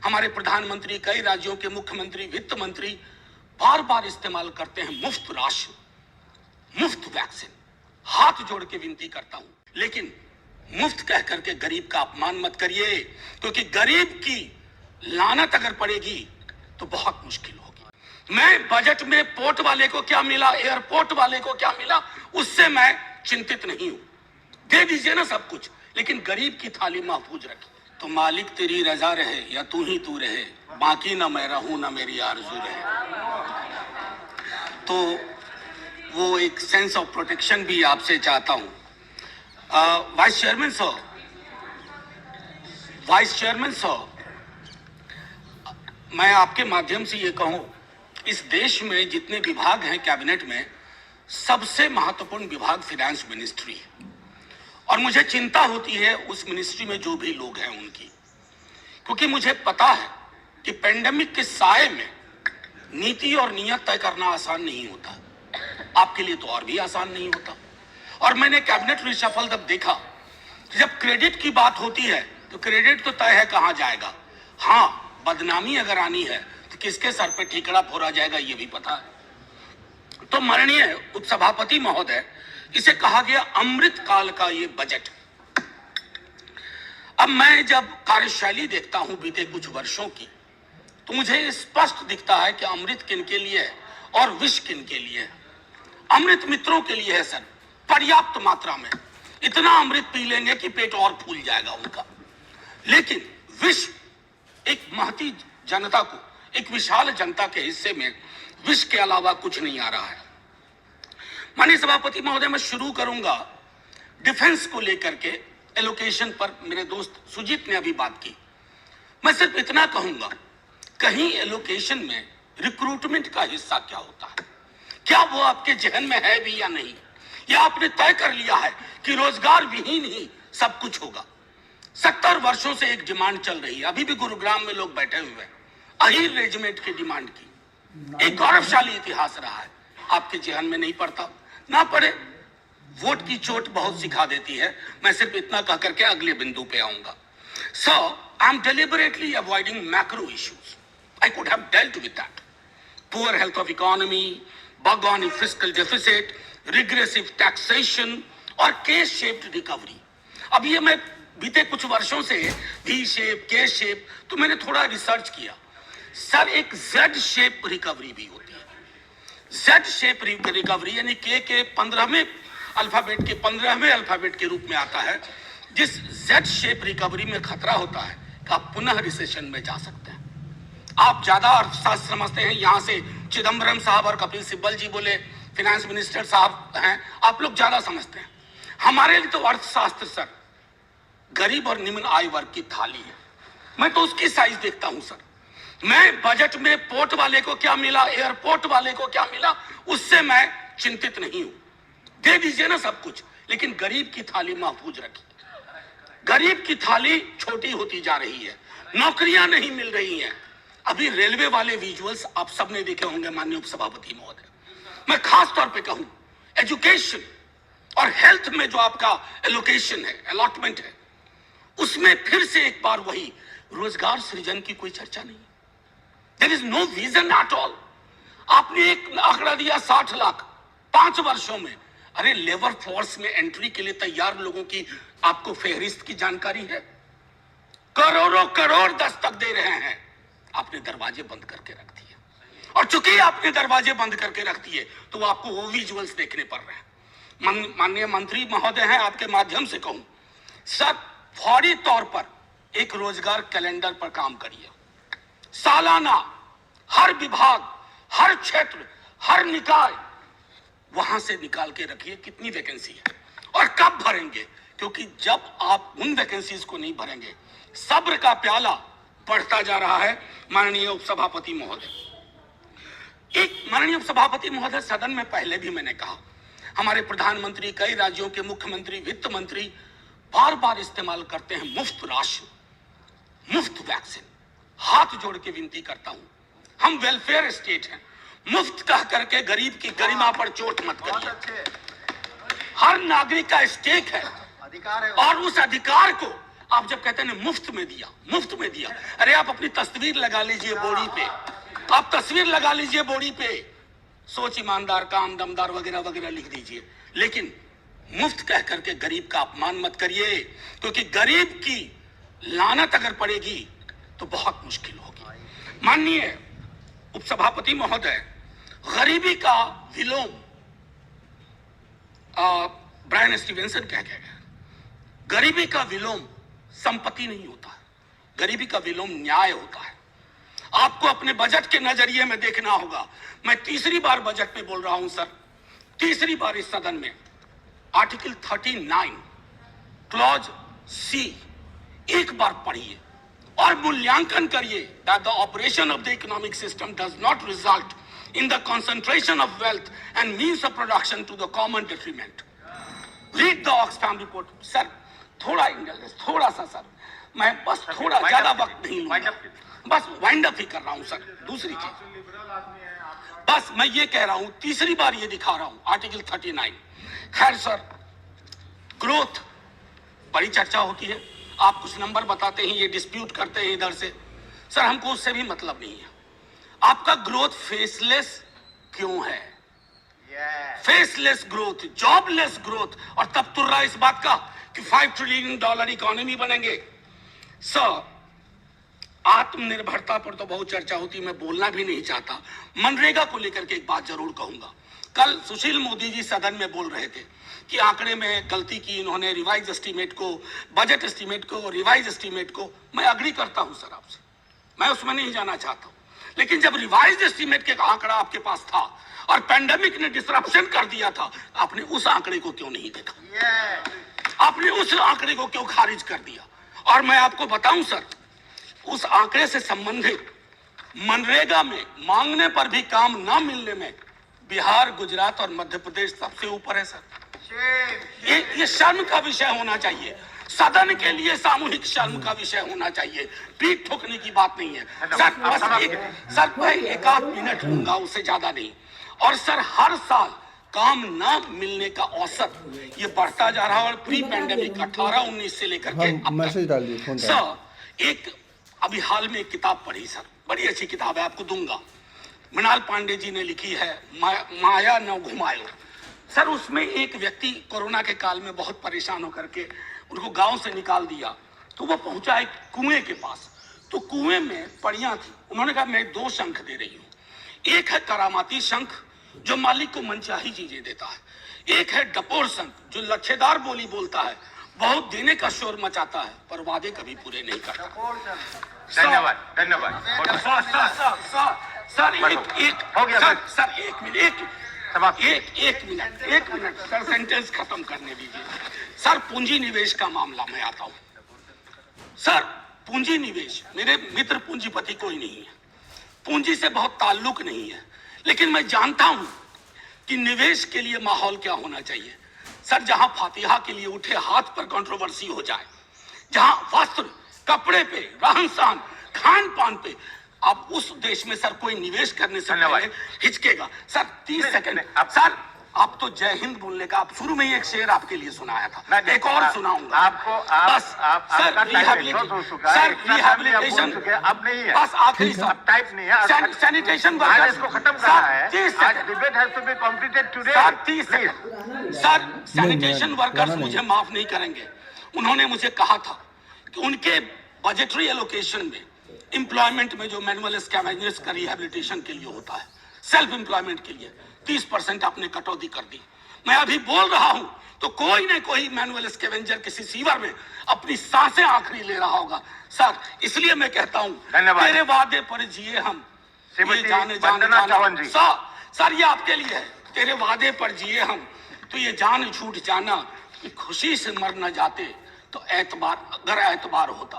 हमारे प्रधानमंत्री, कई राज्यों के मुख्यमंत्री, वित्त मंत्री बार बार इस्तेमाल करते हैं मुफ्त राशन, मुफ्त वैक्सीन। हाथ जोड़ के विनती करता हूं, लेकिन मुफ्त कह करके गरीब का अपमान मत करिए, क्योंकि गरीब की लानत अगर पड़ेगी तो बहुत मुश्किल होगी। मैं बजट में पोर्ट वाले को क्या मिला, एयरपोर्ट वाले को क्या मिला, उससे मैं चिंतित नहीं हूं। दे दीजिए ना सब कुछ, लेकिन गरीब की थाली महफूज रखिए। तो मालिक तेरी रजा रहे या तू ही तू रहे, बाकी ना मैं रहूं ना मेरी आरज़ू रहे। तो वो एक सेंस ऑफ प्रोटेक्शन भी आपसे चाहता हूं। वाइस चेयरमैन सर, मैं आपके माध्यम से ये कहूं, इस देश में जितने विभाग हैं कैबिनेट में, सबसे महत्वपूर्ण विभाग फाइनेंस मिनिस्ट्री है। और मुझे चिंता होती है उस मिनिस्ट्री में जो भी लोग हैं उनकी, क्योंकि मुझे पता है कि पेंडेमिक के साए में नीति और नियत तय करना आसान नहीं होता। आपके लिए तो और भी आसान नहीं होता। और मैंने कैबिनेट रिशफल तब देखा, जब क्रेडिट की बात होती है तो क्रेडिट तो तय है कहां जाएगा, हाँ बदनामी अगर आनी है तो किसके सर पे ठीकरा फोड़ा जाएगा ये भी पता है। तो माननीय उपसभापति महोदय, इसे कहा गया अमृत काल का ये बजट। अब मैं जब कार्यशैली देखता हूं बीते कुछ वर्षों की, तो मुझे स्पष्ट दिखता है कि अमृत किन के लिए है और विष किन के लिए है। अमृत मित्रों के लिए है सर, पर्याप्त मात्रा में, इतना अमृत पी लेंगे कि पेट और फूल जाएगा उनका। लेकिन विष एक महती जनता को, एक विशाल जनता के हिस्से में विष के अलावा कुछ नहीं आ रहा है। माननीय सभापति महोदय, मैं शुरू करूंगा डिफेंस को लेकर के एलोकेशन पर। मेरे दोस्त सुजीत ने अभी बात की। मैं सिर्फ इतना कहूंगा, कहीं एलोकेशन में रिक्रूटमेंट का हिस्सा क्या होता है, क्या वो आपके जहन में है भी या नहीं, या आपने तय कर लिया है कि रोजगार विहीन ही सब कुछ होगा। 70 वर्षों से एक डिमांड चल रही है, अभी भी गुरुग्राम में लोग बैठे हुए हैं, अहीर रेजिमेंट की डिमांड की। एक गौरवशाली इतिहास रहा है, आपके जहन में नहीं पड़ता, ना पड़े, वोट की चोट बहुत सिखा देती है। मैं सिर्फ इतना कह करके अगले बिंदु पे आऊंगा। So I am deliberately avoiding macro issues, I could have dealt with that. Poor health of economy, bug on fiscal deficit, regressive taxation और के शेप्ड रिकवरी। अब ये मैं बीते कुछ वर्षों से वी शेप, के शेप, तो मैंने थोड़ा रिसर्च किया। सर एक जेड शेप रिकवरी भी होती है। जेड शेप रिकवरी यानी के 15वें अल्फाबेट के 15वें अल्फाबेट के रूप में आता है, जिस जेड शेप रिकवरी में खतरा होता है कि आप पुनः रिसेशन में जा सकते हैं। आप ज्यादा अर्थशास्त्र समझते हैं, यहां से चिदम्बरम साहब और कपिल सिब्बल जी बोले, फाइनेंस मिनिस्टर साहब हैं, आप लोग ज्यादा समझते हैं। हमारे लिए तो अर्थशास्त्र सर गरीब और निम्न आय वर्ग की थाली है। मैं तो उसकी साइज देखता हूं सर। मैं बजट में पोर्ट वाले को क्या मिला, एयरपोर्ट वाले को क्या मिला, उससे मैं चिंतित नहीं हूं। दे दीजिए ना सब कुछ, लेकिन गरीब की थाली महफूज रखिए। गरीब की थाली छोटी होती जा रही है, नौकरियां नहीं मिल रही हैं। अभी रेलवे वाले विजुअल्स आप सबने देखे होंगे माननीय उपसभापति महोदय। मैं खास तौर पे कहूं, एजुकेशन और हेल्थ में जो आपका एलोकेशन है, अलॉटमेंट है, उसमें फिर से एक बार वही रोजगार सृजन की कोई चर्चा नहीं। There is no vision at all. आपने एक आंकड़ा दिया 60 लाख 5 वर्षों में। अरे लेबर फोर्स में एंट्री के लिए तैयार लोगों की आपको फेहरिस्त की जानकारी है? करोड़ों करोड़ दस्तक दे रहे हैं, आपने दरवाजे बंद करके रख दिए। और चूंकि आपने दरवाजे बंद करके रख दिए तो वो आपको वो विजुअल्स देखने पड़ रहे हैं। माननीय मंत्री महोदय हैं, आपके माध्यम से कहूं, सर फौरी तौर पर एक रोजगार कैलेंडर पर काम करिए। सालाना हर विभाग, हर क्षेत्र, हर निकाय, वहां से निकाल के रखिए कितनी वैकेंसी है और कब भरेंगे, क्योंकि जब आप उन वैकेंसीज को नहीं भरेंगे, सब्र का प्याला बढ़ता जा रहा है। माननीय उपसभापति महोदय, सदन में पहले भी मैंने कहा, हमारे प्रधानमंत्री, कई राज्यों के मुख्यमंत्री, वित्त मंत्री बार बार इस्तेमाल करते हैं मुफ्त राशन, मुफ्त वैक्सीन। हाथ जोड़ के विनती करता हूं, हम वेलफेयर स्टेट हैं, मुफ्त कह करके गरीब की गरिमा पर चोट मत करिए। हर नागरिक का स्टेक है और उस अधिकार को आप जब कहते हैं ना मुफ्त में दिया, मुफ्त में दिया, अरे आप अपनी तस्वीर लगा लीजिए बॉडी पे, आप तस्वीर लगा लीजिए बॉडी पे, सोच ईमानदार, काम दमदार वगैरह वगैरह लिख दीजिए, लेकिन मुफ्त कह करके गरीब का अपमान मत करिए, क्योंकि गरीब की लानत अगर पड़ेगी तो बहुत मुश्किल होगी। माननीय उपसभापति महोदय, गरीबी का विलोम ब्रायन स्टीवेंसन कह गया, गरीबी का विलोम संपत्ति नहीं होता है, गरीबी का विलोम न्याय होता है। आपको अपने बजट के नजरिए में देखना होगा। मैं तीसरी बार बजट में बोल रहा हूं सर, तीसरी बार इस सदन में, आर्टिकल 39 क्लॉज सी एक बार पढ़िए और मूल्यांकन करिए that the operation of the economic system does not result in the concentration of wealth and means of production to the common detriment. Read the Oxfam report. Sir थोड़ा indulgence, थोड़ा सा sir, मैं बस थोड़ा ज्यादा वक्त नहीं लूंगा, बस वाइंड अप ही कर रहा हूं सर। दूसरी चीज, बस मैं ये कह रहा हूं, तीसरी बार ये दिखा रहा हूं आर्टिकल 39। खैर सर, ग्रोथ बड़ी चर्चा होती है, आप कुछ नंबर बताते हैं, ये डिस्प्यूट करते हैं इधर से, सर हमको उससे भी मतलब नहीं है। आपका ग्रोथ फेसलेस क्यों है? फेसलेस ग्रोथ, जॉबलेस ग्रोथ, और तब तुर्रा इस बात का कि $5 ट्रिलियन इकोनॉमी बनेंगे। सर, आत्मनिर्भरता पर तो बहुत चर्चा होती है, मैं बोलना भी नहीं चाहता। मनरेगा को लेकर के एक बात जरूर कहूंगा। कल सुशील मोदी जी सदन में बोल रहे थे कि आंकड़े में गलती की इन्होंने, रिवाइज एस्टीमेट को, बजट एस्टीमेट को, रिवाइज एस्टीमेट को। मैं अग्री करता हूं सर आपसे, मैं उसमें नहीं जाना चाहता हूं, लेकिन जब रिवाइज एस्टीमेट के आंकड़ा आपके पास था और पैंडेमिक ने डिसरप्शन कर दिया था, आपने उस आंकड़े को क्यों नहीं देखा? आपने उस आंकड़े को क्यों खारिज कर दिया? और मैं आपको बताऊं सर, उस आंकड़े से संबंधित मनरेगा में मांगने पर भी काम ना मिलने में बिहार, गुजरात और मध्य प्रदेश सबसे ऊपर है सर। ये शर्म का विषय होना चाहिए, सदन के लिए सामूहिक शर्म का विषय होना चाहिए, पीठ ठोकने की बात नहीं है सर। बस सर मैं एक आध मिनट लूंगा, उससे ज्यादा नहीं। और सर हर साल काम ना मिलने का औसत ये बढ़ता जा रहा है, और प्री पैंडेमिक 18-19 से लेकर के मैसेज डाल दिए सर। एक अभी हाल में एक किताब पढ़ी सर, बड़ी अच्छी किताब है, आपको दूंगा, मृणाल पांडे जी ने लिखी है, माया न घुमायो। सर उसमें एक व्यक्ति कोरोना के काल में बहुत परेशान होकर के, उनको गांव से निकाल दिया, तो वो पहुंचा एक कुएं के पास, तो कुएं में पड़ियां थी। उन्होंने कहा मैं 2 शंख दे रही हूं, एक है करामाती शंख जो मालिक को मनचाही चीजें देता है, एक है डपोर शंख जो लच्छेदार बोली बोलता है, बहुत देने का शोर मचाता है पर वादे कभी पूरे नहीं करता। धन्यवाद, धन्यवाद सर एक मिनट सर, सेंटेंस खत्म करने दीजिए सर। पूंजी निवेश का मामला में आता हूं सर। पूंजी निवेश, मेरे मित्र पूंजीपति कोई नहीं है, पूंजी से बहुत ताल्लुक नहीं है, लेकिन मैं जानता हूं कि निवेश के लिए माहौल क्या होना चाहिए सर। जहां फातिहा के लिए उठे हाथ पर कंट्रोवर्सी हो जाए, जहां वस्त्र, कपड़े पे, रहन सहन, खान पान पे, आप उस देश में सर कोई निवेश करने से पहले हिचकेगा सर। 30 सेकंड सर, आप तो जय हिंद बोलने का, आप शुरू में ही एक शेर आपके लिए सुनाया था, एक और सुनाऊंगा आपको। बस सर, रिहैबिलिटेशन अब नहीं है, बस आखिरी सर, टाइप नहीं है, सैनिटेशन वर्कर्स को खत्म करना है। 30 आज debate has to be completed today. Sir 30 second sir, sanitation workers मुझे माफ नहीं करेंगे। उन्होंने मुझे कहा था कि उनके बजटरी एलोकेशन में एम्प्लॉयमेंट में जो मैनुअल स्कैवेंजर्स का रिहैबिलिटेशन के लिए होता है, सेल्फ एम्प्लॉयमेंट के लिए 30% आपने कटौती कर दी। मैं अभी बोल रहा हूं तो कोई न कोई मैनुअल स्कैवेंजर किसी सीवर में अपनी सांसें आखिरी ले रहा होगा सर। इसलिए मैं कहता हूं, तेरे वादे पर जिए हम, ये जाने जाने सर, ये आपके लिए है। तेरे वादे पर जिए हम, तो ये जान झूठ जाना कि खुशी से मर न जाते तो एतबार, अगर एतबार होता